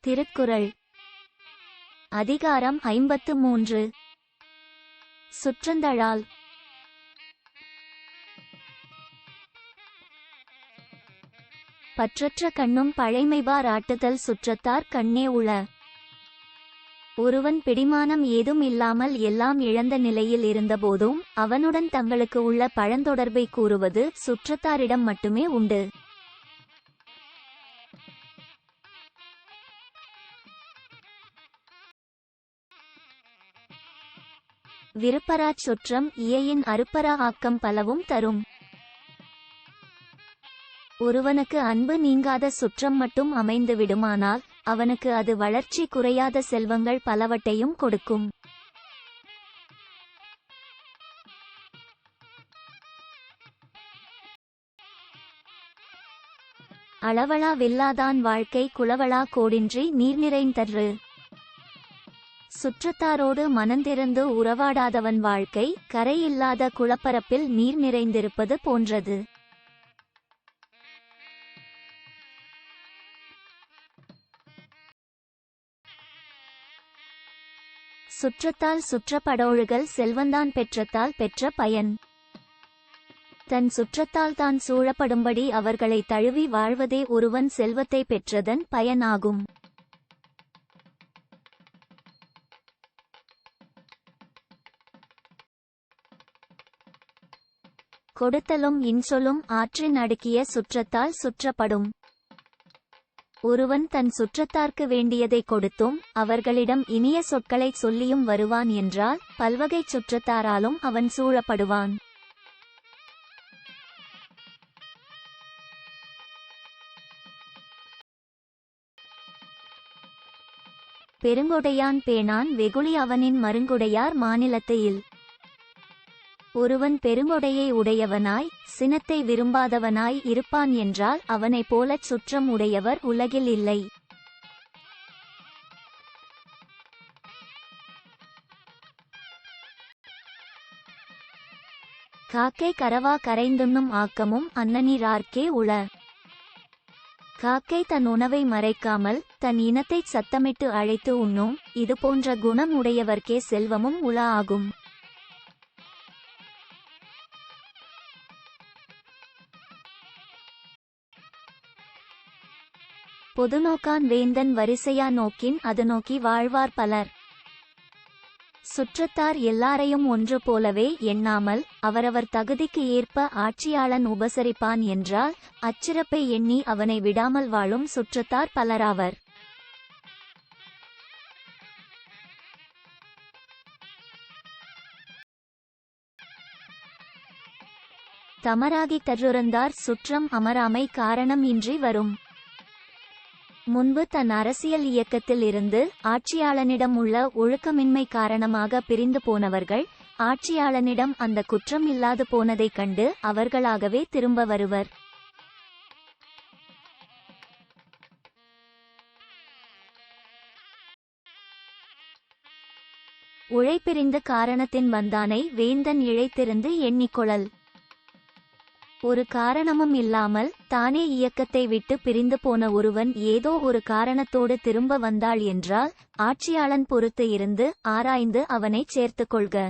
திருக்குறள் அதிகாரம் 53. சுற்றந்தழால். பற்றற்ற கண்ணும் பழைமைபார் ஆட்டுதல் சுற்றத்தார் கண்ணே உள. ஒருவன் பிடிமானம் ஏதும் இல்லாமல் எல்லாம் இழந்த நிலையில் இருந்தபோதும் அவனுடன் தங்களுக்கு உள்ள பழந்தொடர்பை கூறுவது சுற்றத்தாரிடம் மட்டுமே உண்டு. விருப்பராச் சுற்றம் இயையின் அருப்பரா ஆக்கம் பலவும் தரும். ஒருவனுக்கு அன்பு நீங்காத சுற்றம் மட்டும் அமைந்து விடுமானால் அவனுக்கு அது வளர்ச்சி குறையாத செல்வங்கள் பலவற்றையும் கொடுக்கும். அளவளா வில்லாதான் வாழ்க்கை குளவளா கோடின்றி நீர் நிறைந்தற்று. சுற்றத்தாரோடு மனந்திறந்து உறவாடாதவன் வாழ்க்கை கரையில்லாத குளப்பரப்பில் நீர் நிறைந்திருப்பது போன்றது. சுற்றத்தால் சுற்றப்படொழுகல் செல்வந்தான் பெற்றத்தால் பெற்ற பயன். தன் சுற்றத்தால் தான் சூழப்படும்படி அவர்களை தழுவி வாழ்வதே ஒருவன் செல்வத்தை பெற்றதன் பயனாகும். கொடுத்தலும் இன்சொலும் ஆற்றின் அடுக்கிய சுற்றத்தால் சுற்றப்படும். ஒருவன் தன் சுற்றத்தார்க்கு வேண்டியதை கொடுத்தும் அவர்களிடம் இனிய சொற்களை சொல்லியும் வருவான் என்றால் பல்வகை சுற்றத்தாராலும் அவன் சூழப்படுவான். பெருங்கொடையான் பேணான் வெகுளி அவனின் மருங்குடையார் மாநிலத்து இல். ஒருவன் பெருங்கொடையை உடையவனாய் சினத்தை விரும்பாதவனாய் இருப்பான் என்றால் அவனைப் போலச் சுற்றம் உடையவர் உலகில் இல்லை. காக்கை கரவா கரைந்துண்ணும் ஆக்கமும் அன்னநீரார்க்கே உள. காக்கை தன் உணவை மறைக்காமல் தன் இனத்தை சத்தமிட்டு அழைத்து உண்ணும் இதுபோன்ற குணம் உடையவர்க்கே செல்வமும் உள ஆகும். பொதுநோக்கான் வேந்தன் வரிசையா நோக்கின் அது நோக்கி வாழ்வார் பலர். சுற்றத்தார் எல்லாரையும் ஒன்று போலவே எண்ணாமல் அவரவர் தகுதிக்கு ஏற்ப ஆட்சியாளன் உபசரிப்பான் என்றால் அச்சிறப்பை எண்ணி அவனை விடாமல் வாழும் சுற்றத்தார் பலராவர். தமராகித் தற்றுறந்தார் சுற்றம் அமராமை காரணம் இன்றி வரும். முன்பு தன் அரசியல் இயக்கத்தில் இருந்து ஆட்சியாளனிடம் உள்ள ஒழுக்கமின்மை காரணமாக பிரிந்து போனவர்கள் ஆட்சியாளனிடம் அந்த குற்றம் இல்லாது போனதைக் கண்டு அவர்களாகவே திரும்ப வருவர். உழைப்பிரிந்து காரணத்தின் வந்தானை வேந்தன் இழைத்திருந்து எண்ணிக்கொள்ளல். ஒரு காரணமும் இல்லாமல் தானே இயக்கத்தை விட்டு பிரிந்து போன ஒருவன் ஏதோ ஒரு காரணத்தோடு திரும்ப வந்தாள் என்றால் ஆட்சியாளன் பொறுத்து இருந்து ஆராய்ந்து அவனை சேர்த்துக் கொள்க.